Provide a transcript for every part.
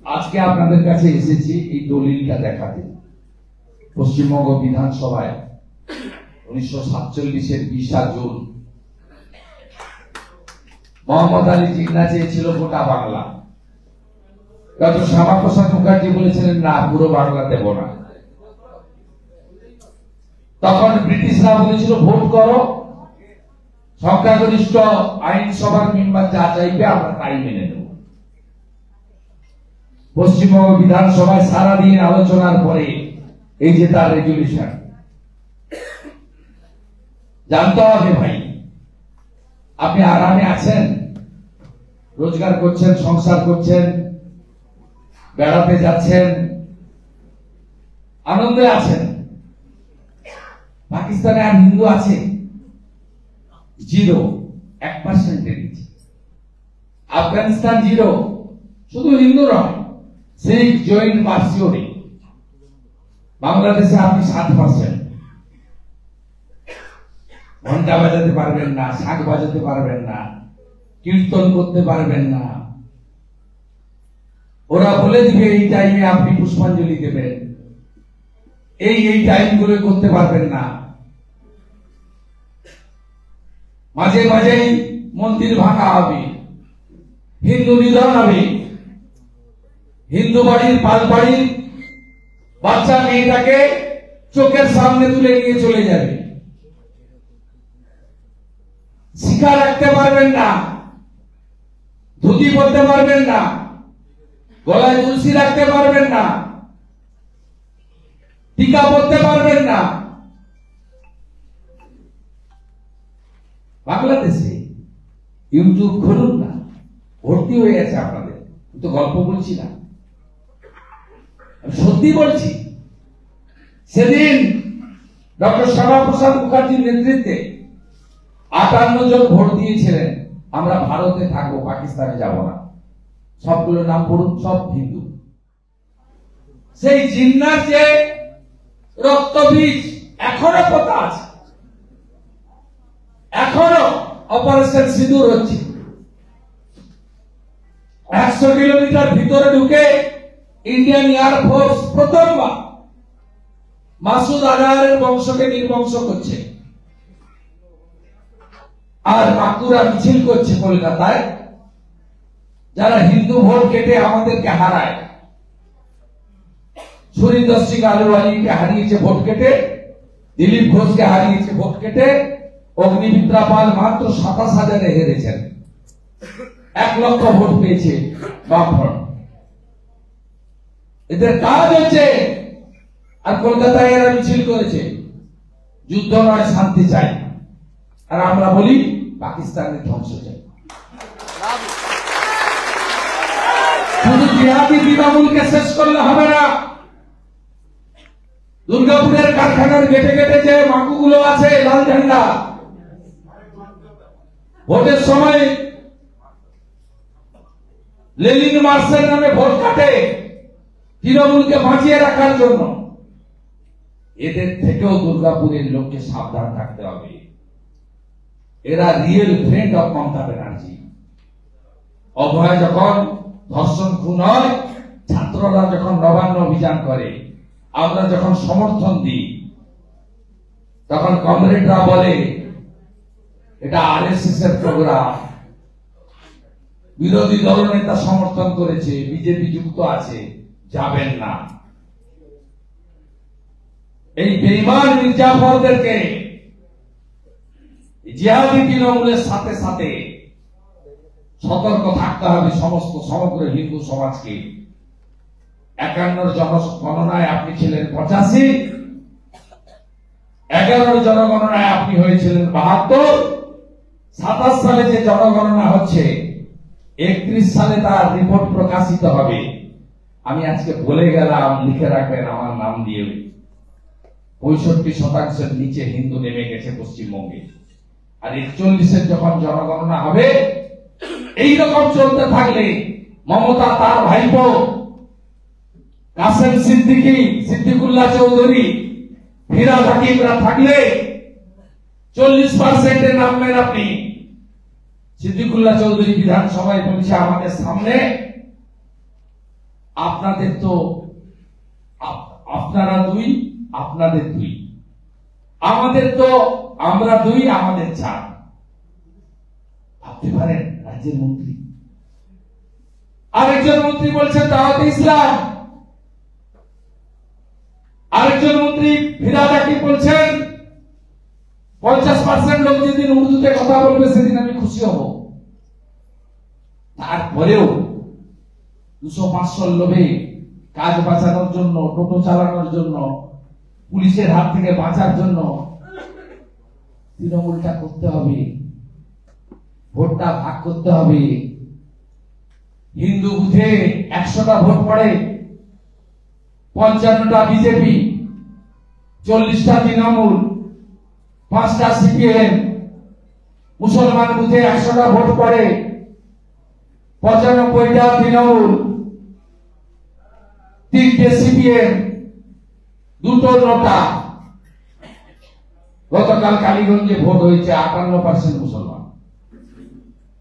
আজকে আপনাদের কাছে এসেছি এই দলিলটা দেখাতে। পশ্চিমবঙ্গ বিধানসভায় 1947-এর 20 জুন মোহাম্মদ আলী জিন্নাহ চেয়েছিল গোটা বাংলা। ডক্টর শ্যামাপ্রসাদ মুখার্জি বলেছিলেন না, পুরো বাংলা দেব না। তখন ব্রিটিশরা বলেছিল ভোট করো, সংখ্যাগরিষ্ঠ আইনসভার মেম্বার যা চাইবে আমরা তাই মেনে নেব। পশ্চিমবঙ্গ বিধানসভায় সারাদিন আলোচনার পরে এই যে তার রেজুলেশন। জানতে হবে ভাই, আপনি আরামে আছেন, রোজগার করছেন, সংসার করছেন, বেড়াতে যাচ্ছেন, আনন্দে আছেন। পাকিস্তানে আর হিন্দু আছে? 0, 1%। আফগানিস্তান 0, শুধু হিন্দু নয়, শিখ, জৈন, পার্সিও নেই। বাংলাদেশে আপনি 7%। ঘন্টা বাজাতে পারবেন না, শাঁখ বাজাতে পারবেন না, কীর্তন করতে পারবেন না। ওরা বলে দিবে এই টাইমে আপনি পুষ্পাঞ্জলি দেবেন, এই টাইমগুলো করতে পারবেন না। মাঝে মাঝেই মন্দির ভাঙা হবে, হিন্দু নিধন হবে, হিন্দু বাড়ির পাল বাড়ির বাচ্চা মেয়েটাকে চোখের সামনে তুলে নিয়ে চলে যাবে। শিখা রাখতে পারবেন না, ধুতি পরতে পারবেন না, গলায় তুলসী রাখতে পারবেন না, টিকা পরতে পারবেন না। বাংলাদেশে ইউটিউব খুলুন না, ভর্তি হয়ে গেছে আপনাদের। তো গল্প বলছি না, সত্যি বলছি। সেদিন ডক্টর শ্যামাপ্রসাদ মুখার্জির নেতৃত্বে 58 জন ভোট দিয়েছিলেন আমরা ভারতে থাকবো, পাকিস্তানে যাব না। সবগুলো নাম পড়ুন, সব হিন্দু। সেই জিন্নাহ যে রক্তবীজ এখনো পোতা আছে, এখনো অপারেশন সিঁদুর হচ্ছে। 100 কিলোমিটার ভিতরে ঢুকে ইন্ডিয়ান এয়ারফোর্স প্রথমবার মাসুদ আজহারের বংশকে নির্বংশ করছে। আর বাঁকুড়া মিছিল করছে কলকাতায়, যারা হিন্দু ভোট কেটে আমাদেরকে হারায়। সুরিন্দর সিং আলুওয়ালিকে হারিয়েছে ভোট কেটে, দিলীপ ঘোষকে হারিয়েছে ভোট কেটে, অগ্নিমিত্রা পাল মাত্র 27,000-এ হেরেছেন। 1 লক্ষ ভোট পেয়েছে বামফ্রন্ট। এদের কাজ হচ্ছে। আর কলকাতায় এরা মিছিল করেছে, যুদ্ধ নয়, শান্তি চাই। আর আমরা বলি পাকিস্তানের ধ্বংস চাই। শুধু জিহাদি তৃণমূলকে শেষ করলে হবে না। দুর্গাপুরের কারখানার গেটে গেটে যে মাকুগুলো আছে লাল ঝান্ডা, ভোটের সময় লেনিন মার্চের নামে ভোট কাটে তৃণমূলকে বাঁচিয়ে রাখার জন্য। এদের থেকেও দুর্গাপুরের লোককে সাবধান থাকতে হবে। এরা real friend of Mamata Banerjee. Abhay যখন ধর্ষণ খুন হয়, ছাত্ররা যখন নবান্ন অভিযান করে, আমরা যখন সমর্থন দিই, তখন কমরেডরা বলে এটা আরএসএস এর প্রোগ্রাম। বিরোধী দলনেতা সমর্থন করেছে, বিজেপি যুক্ত আছে, যাবেন না। এই বেঈমান মির্জাফরদেরকে জিহাদি তৃণমূলের সাথে সাথে সতর্ক থাকতে হবে সমগ্র হিন্দু সমাজকে। 51 জনগণনায় আপনি ছিলেন 85, 11 জনগণনায় আপনি হয়েছিলেন 72, 27 সালে যে জনগণনা হচ্ছে 31 সালে তার রিপোর্ট প্রকাশিত হবে। আমি আজকে বলে গেলাম, লিখে রাখবেন আমার নাম দিয়ে। 65% নিচে হিন্দু নেমে গেছে পশ্চিমবঙ্গে। আর 41-এর যখন জনগণনা হবে, এইরকম চলতে থাকলে মমতা, তার ভাইপো কাসেম সিদ্দিকী, সিদ্দিকুল্লাহ চৌধুরী, ফিরাদ হাকিমরা থাকলে 40%-এ নামবেন আপনি। সিদ্দিকুল্লাহ চৌধুরী বিধানসভায় বলেছে আমাদের সামনে আপনাদের তো আপনারা দুই, আপনাদের দুই, আমাদের তো আমরা দুই, আমাদের চার। ভাবতে পারেন রাজ্যের মন্ত্রী। আরেকজন মন্ত্রী বলছেন দাওয়াতে ইসলাম, আরেকজন মন্ত্রী ফিরহাদ হাকিম বলছেন 50% লোক যেদিন উর্দুতে কথা বলবে সেদিন আমি খুশি হব। তারপরেও 200-500 লোভে কাজ বাঁচানোর জন্য, টোটো চালানোর জন্য, পুলিশের হাত থেকে বাঁচার জন্য তৃণমূলটা করতে হবে, ভোটটা ভাগ করতে হবে। হিন্দু বুথে 100টা ভোট পড়ে, 55টা বিজেপি, 40টা তৃণমূল, 5টা সিপিএম। মুসলমান বুথে 100টা ভোট পড়ে, 95টা তৃণমূল, 3টে সিপিএম, 2টো নোটা। গতকাল কালীগঞ্জে ভোট হয়েছে 58% মুসলমান।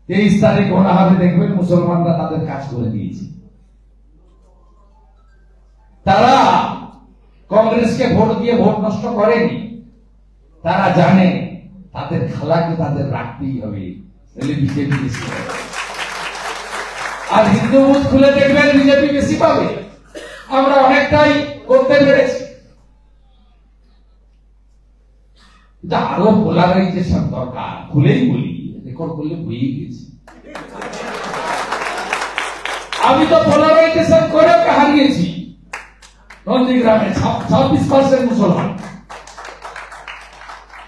23 তারিখ গোনা হবে, দেখবেন মুসলমানরা তাদের কাজ করে দিয়েছে। তারা কংগ্রেসকে ভোট দিয়ে ভোট নষ্ট করেনি, তারা জানে তাদের খালাকে তাদের রাখতেই হবে, বিজেপি বেশি পাবে। আর হিন্দু বুথ খুলে দেখবেন বিজেপি বেশি পাবে। আমরা অনেকটাই করতে পেরেছি, আরো পোলারাইজেশন দরকার। খুলেই বলি, রেকর্ড করলে হয়েই গেছে। আমি তো পোলারাইজেশন করে হারিয়েছি। নন্দীগ্রামে 26% মুসলমান,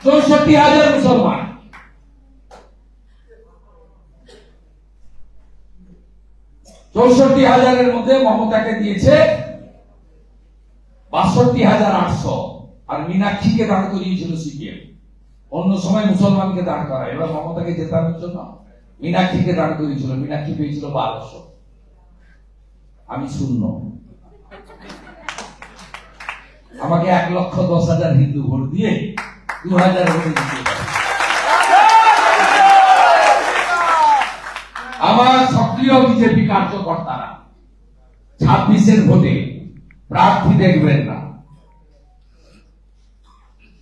64,000 মুসলমান। 64,000-এর মধ্যে মমতাকে দিয়েছে 62,800, আর মীনাক্ষীকে দাঁড় করিয়েছিল সিপিএম। অন্য সময় মুসলমানকে দাঁড় করায়, এবার মমতাকে জেতানোর জন্য মীনাক্ষীকে দাঁড় করিয়েছিল। মীনাক্ষী পেয়েছিল 1200, আমি 0। আমাকে 1,10,000 হিন্দু ভোট দিয়ে 2,000 ভোটে জিতিয়ে দেয়। আমার সক্রিয় বিজেপি কার্যকর্তারা 26-এর ভোটে প্রার্থী দেখবেন না,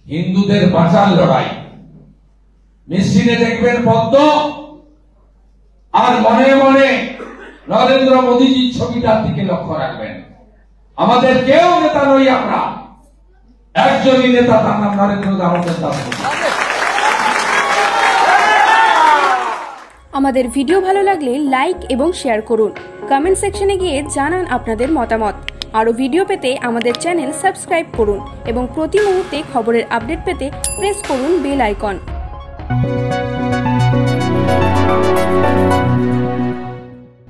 হিন্দুদের বাঁচার লড়াই। মেশিনে দেখবেন পদ্ম, আর মনে মনে নরেন্দ্র মোদীজির ছবিটার দিকে লক্ষ্য রাখবেন। আমাদের কেউ নেতা নই, আমরা একজনই নেতা, তার নাম নরেন্দ্র দামোদর দাস। আমাদের ভিডিও ভালো লাগলে লাইক এবং শেয়ার করুন। কমেন্ট সেকশনে গিয়ে জানান আপনাদের মতামত। আরও ভিডিও পেতে আমাদের চ্যানেল সাবস্ক্রাইব করুন এবং প্রতি মুহূর্তে খবরের আপডেট পেতে প্রেস করুন বেল আইকন।